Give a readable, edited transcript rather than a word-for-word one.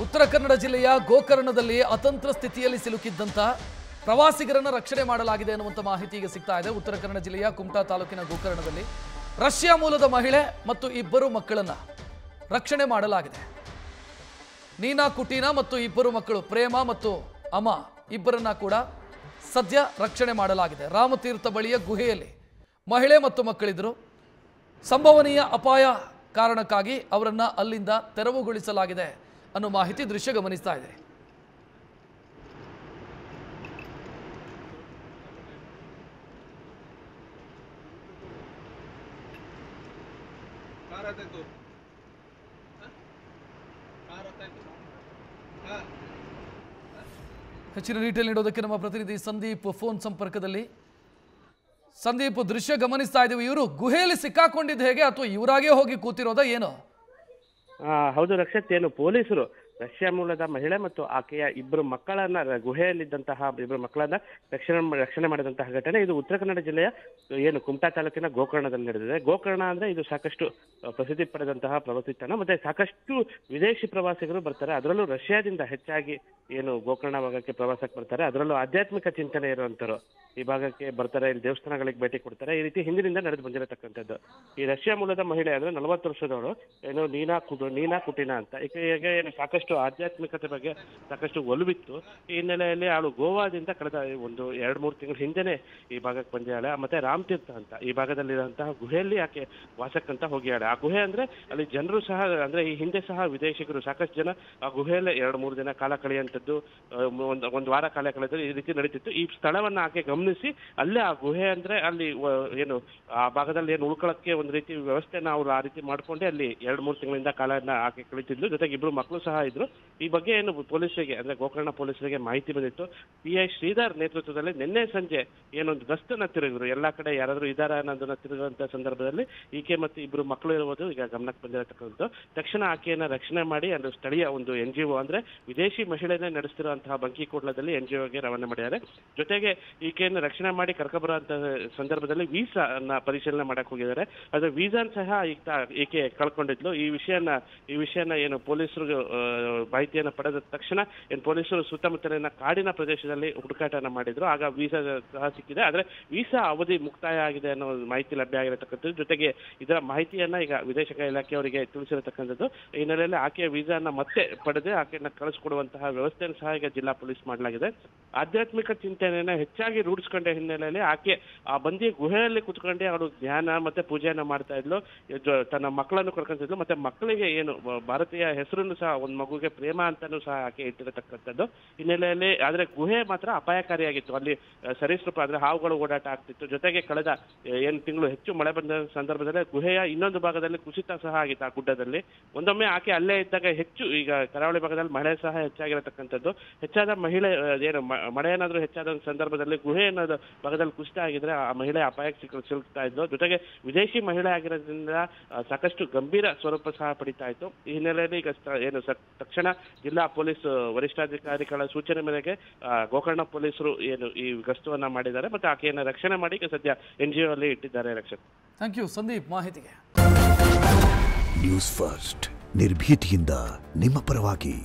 ಉತ್ತರ ಕನ್ನಡ ಜಿಲ್ಲೆಯ ಗೋಕರ್ಣದಲ್ಲಿ ಅತಂತ್ರ ಸ್ಥಿತಿಯಲ್ಲಿ ಸಿಲುಕಿದ್ದಂತ ಪ್ರವಾಸಿಗರನ್ನು ರಕ್ಷಣೆ ಮಾಡಲಾಗಿದೆ ಅನ್ನುವಂತ ಮಾಹಿತಿ ಈಗ ಸಿಗ್ತಾ ಇದೆ. ಉತ್ತರ ಕನ್ನಡ ಜಿಲ್ಲೆಯ ಕುಮಟಾ ತಾಲೂಕಿನ ಗೋಕರ್ಣದಲ್ಲಿ ರಷ್ಯಾ ಮೂಲದ ಮಹಿಳೆ ಮತ್ತು ಇಬ್ಬರು ಮಕ್ಕಳನ್ನ ರಕ್ಷಣೆ ಮಾಡಲಾಗಿದೆ. ನೀನಾ ಕುಟೀನಾ ಮತ್ತು ಇಬ್ಬರು ಮಕ್ಕಳು ಪ್ರೇಮ ಮತ್ತು ಅಮ್ಮ ಇಬ್ಬರನ್ನ ಕೂಡ ಸದ್ಯ ರಕ್ಷಣೆ ಮಾಡಲಾಗಿದೆ. ರಾಮತೀರ್ಥ ಬಳಿಯ ಗುಹೆಯಲ್ಲಿ ಮಹಿಳೆ ಮತ್ತು ಮಕ್ಕಳಿದ್ರು. ಸಂಭವನೀಯ ಅಪಾಯ ಕಾರಣಕ್ಕಾಗಿ ಅವರನ್ನ ಅಲ್ಲಿಂದ ತೆರವುಗೊಳಿಸಲಾಗಿದೆ ಅನ್ನೋ ಮಾಹಿತಿ ದೃಶ್ಯ ಗಮನಿಸ್ತಾ ಇದೆ. ಹೆಚ್ಚಿನ ಡೀಟೇಲ್ ನೀಡೋದಕ್ಕೆ ನಮ್ಮ ಪ್ರತಿನಿಧಿ ಸಂದೀಪ್ ಫೋನ್ ಸಂಪರ್ಕದಲ್ಲಿ. ಸಂದೀಪ್, ದೃಶ್ಯ ಗಮನಿಸ್ತಾ ಇದ್ದೀವಿ. ಇವರು ಗುಹೆಯಲ್ಲಿ ಸಿಕ್ಕಾಕೊಂಡಿದ್ದು ಹೇಗೆ, ಅಥವಾ ಇವರಾಗೇ ಹೋಗಿ ಕೂತಿರೋದಾ ಏನು? ಹೌದು ರಕ್ಷಿತ್, ಏನು ಪೊಲೀಸರು ರಷ್ಯಾ ಮೂಲದ ಮಹಿಳೆ ಮತ್ತು ಆಕೆಯ ಇಬ್ಬರು ಮಕ್ಕಳನ್ನ ಗುಹೆಯಲ್ಲಿದ್ದಂತಹ ಇಬ್ಬರು ಮಕ್ಕಳನ್ನ ರಕ್ಷಣೆ ಮಾಡಿದಂತಹ ಘಟನೆ ಇದು ಉತ್ತರ ಕನ್ನಡ ಜಿಲ್ಲೆಯ ಏನು ಕುಮಟಾ ತಾಲೂಕಿನ ಗೋಕರ್ಣದಲ್ಲಿ ನಡೆದಿದೆ. ಗೋಕರ್ಣ ಅಂದ್ರೆ ಇದು ಸಾಕಷ್ಟು ಪ್ರಸಿದ್ಧಿ ಪಡೆದಂತಹ ಪ್ರವಾಸಿ ತಾಣ, ಮತ್ತೆ ಸಾಕಷ್ಟು ವಿದೇಶಿ ಪ್ರವಾಸಿಗರು ಬರ್ತಾರೆ. ಅದರಲ್ಲೂ ರಷ್ಯಾದಿಂದ ಹೆಚ್ಚಾಗಿ ಏನು ಗೋಕರ್ಣ ಭಾಗಕ್ಕೆ ಪ್ರವಾಸಕ್ಕೆ ಬರ್ತಾರೆ. ಅದರಲ್ಲೂ ಆಧ್ಯಾತ್ಮಿಕ ಚಿಂತನೆ ಇರುವಂತರು ಈ ಭಾಗಕ್ಕೆ ಬರ್ತಾರೆ. ಇಲ್ಲಿ ದೇವಸ್ಥಾನಗಳಿಗೆ ಭೇಟಿ ಕೊಡ್ತಾರೆ. ಈ ರೀತಿ ಹಿಂದಿನಿಂದ ನಡೆದು ಬಂದಿರತಕ್ಕಂಥದ್ದು. ಈ ರಷ್ಯಾ ಮೂಲದ ಮಹಿಳೆ ಅಂದ್ರೆ 40 ವರ್ಷದವಳು, ಏನು ನೀನಾ ಕುಟೀನಾ ಅಂತ. ಈಗ ಏನು ಸಾಕಷ್ಟು ಆಧ್ಯಾತ್ಮಿಕತೆ ಬಗ್ಗೆ ಸಾಕಷ್ಟು ಒಲವಿತ್ತು. ಈ ಹಿನ್ನೆಲೆಯಲ್ಲಿ ಅವಳು ಗೋವಾದಿಂದ ಕಳೆದ ಒಂದು 2-3 ತಿಂಗಳ ಹಿಂದೆನೆ ಈ ಭಾಗಕ್ಕೆ ಬಂದಿದ್ದಾಳೆ. ಮತ್ತೆ ರಾಮತೀರ್ಥ ಅಂತ ಈ ಭಾಗದಲ್ಲಿರುವಂತಹ ಗುಹೆಯಲ್ಲಿ ಆಕೆ ವಾಸಕ್ಕಂತ ಹೋಗಿದ್ದಾಳೆ. ಆ ಗುಹೆ ಅಂದ್ರೆ ಅಲ್ಲಿ ಜನರು ಸಹ ಅಂದ್ರೆ ಈ ಹಿಂದೆ ಸಹ ವಿದೇಶಿಗರು ಸಾಕಷ್ಟು ಜನ ಆ ಗುಹೆಯಲ್ಲೇ 2-3 ದಿನ ಕಾಲ ಕಳೆಯುವಂಥದ್ದು, ಒಂದು ವಾರ ಕಾಲ ಕಳೆದು ಈ ರೀತಿ ನಡೀತಿತ್ತು. ಈ ಸ್ಥಳವನ್ನ ಆಕೆ ಗಮನಿಸಿ ಅಲ್ಲೇ ಆ ಗುಹೆ ಅಂದ್ರೆ ಅಲ್ಲಿ ಏನು ಆ ಭಾಗದಲ್ಲಿ ಏನು ಉಳ್ಕೊಳ್ಳಕ್ಕೆ ಒಂದು ರೀತಿ ವ್ಯವಸ್ಥೆನ ಅವ್ರು ಆ ರೀತಿ ಮಾಡ್ಕೊಂಡೆ ಅಲ್ಲಿ 2-3 ತಿಂಗಳಿಂದ ಕಾಲನ್ನ ಆಕೆ ಕಳೀತಿದ್ಲು. ಜೊತೆಗೆ ಇಬ್ರು ಮಕ್ಕಳು ಸಹ ಇದ್ರು. ಈ ಬಗ್ಗೆ ಏನು ಪೊಲೀಸರಿಗೆ ಅಂದ್ರೆ ಗೋಕರ್ಣ ಪೊಲೀಸರಿಗೆ ಮಾಹಿತಿ ಬಂದಿತ್ತು. PI ಶ್ರೀಧರ್ ನೇತೃತ್ವದಲ್ಲಿ ನಿನ್ನೆ ಸಂಜೆ ಏನೊಂದು ಗಸ್ತನ್ನ ತಿರುಗಿದ್ರು. ಎಲ್ಲಾ ಕಡೆ ಯಾರಾದ್ರೂ ಇದಾರ ಅನ್ನೋದನ್ನ ತಿರುಗುವಂತ ಸಂದರ್ಭದಲ್ಲಿ ಈಕೆ ಮತ್ತು ಇಬ್ರು ಮಕ್ಕಳು ಇರುವುದು ಈಗ ಗಮನಕ್ಕೆ ಬಂದಿರತಕ್ಕಂಥದ್ದು. ತಕ್ಷಣ ಆಕೆಯನ್ನ ರಕ್ಷಣೆ ಮಾಡಿ ಅಂದ್ರೆ ಸ್ಥಳೀಯ ಒಂದು NGO ಅಂದ್ರೆ ವಿದೇಶಿ ಮಹಿಳೆಯನ್ನೇ ನಡೆಸ್ತಿರುವಂತಹ ಬಂಕಿಕೋಟ್ಲದಲ್ಲಿ NGOಗೆ ರವಾನೆ ಮಾಡಿದ್ದಾರೆ. ಜೊತೆಗೆ ಈಕೆಯನ್ನು ರಕ್ಷಣೆ ಮಾಡಿ ಕರ್ಕೊಬರುವಂತಹ ಸಂದರ್ಭದಲ್ಲಿ ವೀಸಾನ ಪರಿಶೀಲನೆ ಮಾಡಕ್ ಹೋಗಿದ್ದಾರೆ. ಅದು ವೀಸಾನ್ ಸಹ ಈಕೆ ಕಳ್ಕೊಂಡಿದ್ಲು. ಈ ವಿಷಯನ ಏನು ಪೊಲೀಸರು ಮಾಹಿತಿಯನ್ನು ಪಡೆದ ತಕ್ಷಣ ಏನು ಪೊಲೀಸರು ಸುತ್ತಮುತ್ತಲಿನ ಕಾಡಿನ ಪ್ರದೇಶದಲ್ಲಿ ಹುಡುಕಾಟನ ಮಾಡಿದ್ರು. ಆಗ ವೀಸಾ ಸಹ ಸಿಕ್ಕಿದೆ. ಆದ್ರೆ ವೀಸಾ ಅವಧಿ ಮುಕ್ತಾಯ ಆಗಿದೆ ಅನ್ನೋ ಮಾಹಿತಿ ಲಭ್ಯ ಆಗಿರತಕ್ಕಂಥದ್ದು. ಜೊತೆಗೆ ಇದರ ಮಾಹಿತಿಯನ್ನ ಈಗ ವಿದೇಶಾಂಗ ಇಲಾಖೆಯವರಿಗೆ ತಿಳಿಸಿರತಕ್ಕಂಥದ್ದು. ಈ ಹಿನ್ನೆಲೆಯಲ್ಲಿ ಆಕೆಯ ವೀಸಾನ ಮತ್ತೆ ಪಡೆದು ಆಕೆಯನ್ನ ಕಳಿಸ್ಕೊಡುವಂತಹ ವ್ಯವಸ್ಥೆಯನ್ನು ಸಹ ಈಗ ಜಿಲ್ಲಾ ಪೊಲೀಸ್ ಮಾಡಲಾಗಿದೆ. ಆಧ್ಯಾತ್ಮಿಕ ಚಿಂತನೆಯನ್ನ ಹೆಚ್ಚಾಗಿ ರೂಢಿಸ್ಕೊಂಡ ಹಿನ್ನೆಲೆಯಲ್ಲಿ ಆಕೆ ಆ ಬಂದಿ ಗುಹೆಯಲ್ಲಿ ಕುತ್ಕೊಂಡೆ ಅವಳು ಧ್ಯಾನ ಮತ್ತೆ ಪೂಜೆಯನ್ನ ಮಾಡ್ತಾ ಇದ್ಲು. ತನ್ನ ಮಕ್ಕಳನ್ನು ಕರ್ಕೊಂತಿದ್ಲು. ಮತ್ತೆ ಮಕ್ಕಳಿಗೆ ಏನು ಭಾರತೀಯ ಹೆಸರನ್ನು ಸಹ ಒಂದು ಮಗುಗೆ ಪ್ರೇಮ ಅಂತಾನೂ ಸಹ ಆಕೆ ಇಟ್ಟಿರತಕ್ಕಂಥದ್ದು ಹಿನ್ನೆಲೆಯಲ್ಲಿ. ಆದ್ರೆ ಗುಹೆ ಮಾತ್ರ ಅಪಾಯಕಾರಿಯಾಗಿತ್ತು. ಅಲ್ಲಿ ಸರೀಸೃಪ ಅಂದ್ರೆ ಹಾವುಗಳು ಓಡಾಟ ಆಗ್ತಿತ್ತು. ಜೊತೆಗೆ ಕಳೆದ ತಿಂಗಳು ಹೆಚ್ಚು ಮಳೆ ಬಂದ ಸಂದರ್ಭದಲ್ಲಿ ಗುಹೆಯ ಇನ್ನೊಂದು ಭಾಗದಲ್ಲಿ ಕುಸಿತ ಸಹ ಆಗಿತ್ತು. ಆ ಗುಡ್ಡದಲ್ಲಿ ಒಂದೊಮ್ಮೆ ಆಕೆ ಅಲ್ಲೇ ಇದ್ದಾಗ ಹೆಚ್ಚು ಈಗ ಕರಾವಳಿ ಭಾಗದಲ್ಲಿ ಮಳೆ ಸಹ ಹೆಚ್ಚಾಗಿರತಕ್ಕಂಥದ್ದು. ಹೆಚ್ಚಾದ ಮಹಿಳೆ ಏನು ಮಳೆ ಏನಾದ್ರೂ ಹೆಚ್ಚಾದ ಸಂದರ್ಭದಲ್ಲಿ ಗುಹೆ ಅನ್ನೋದು ಭಾಗದಲ್ಲಿ ಕುಸಿತ ಆಗಿದ್ರೆ ಆ ಮಹಿಳೆ ಅಪಾಯಕ್ಕೆ ಸಿಲುಕ್ತಾ ಇದ್ಲು. ಜೊತೆಗೆ ವಿದೇಶಿ ಮಹಿಳೆ ಆಗಿರೋದ್ರಿಂದ ಸಾಕಷ್ಟು ಗಂಭೀರ ಸ್ವರೂಪ ಸಹ ಪಡಿತಾ ಇತ್ತು. ಈ ಹಿನ್ನೆಲೆಯಲ್ಲಿ ಈಗ ಏನು ತಕ್ಷಣ ಜಿಲ್ಲಾ ಪೊಲೀಸ್ ವರಿಷ್ಠಾಧಿಕಾರಿಗಳ ಸೂಚನೆ ಮೇರೆಗೆ ಗೋಕರ್ಣ ಪೊಲೀಸರು ಏನು ಈ ಗಸ್ತುವನ್ನ ಮಾಡಿದ್ದಾರೆ. ಮತ್ತೆ ಆಕೆಯನ್ನ ರಕ್ಷಣೆ ಮಾಡಿ ಸದ್ಯ NGO ಅಲ್ಲಿ ಇಟ್ಟಿದ್ದಾರೆ. ರಕ್ಷಣೆ. ಥ್ಯಾಂಕ್ ಯು ಸಂದೀಪ್ ಮಾಹಿತಿಗೆ. ನ್ಯೂಸ್ ಫಸ್ಟ್ ನಿರ್ಭೀತಿಯಿಂದ ನಿಮ್ಮ ಪರವಾಗಿ.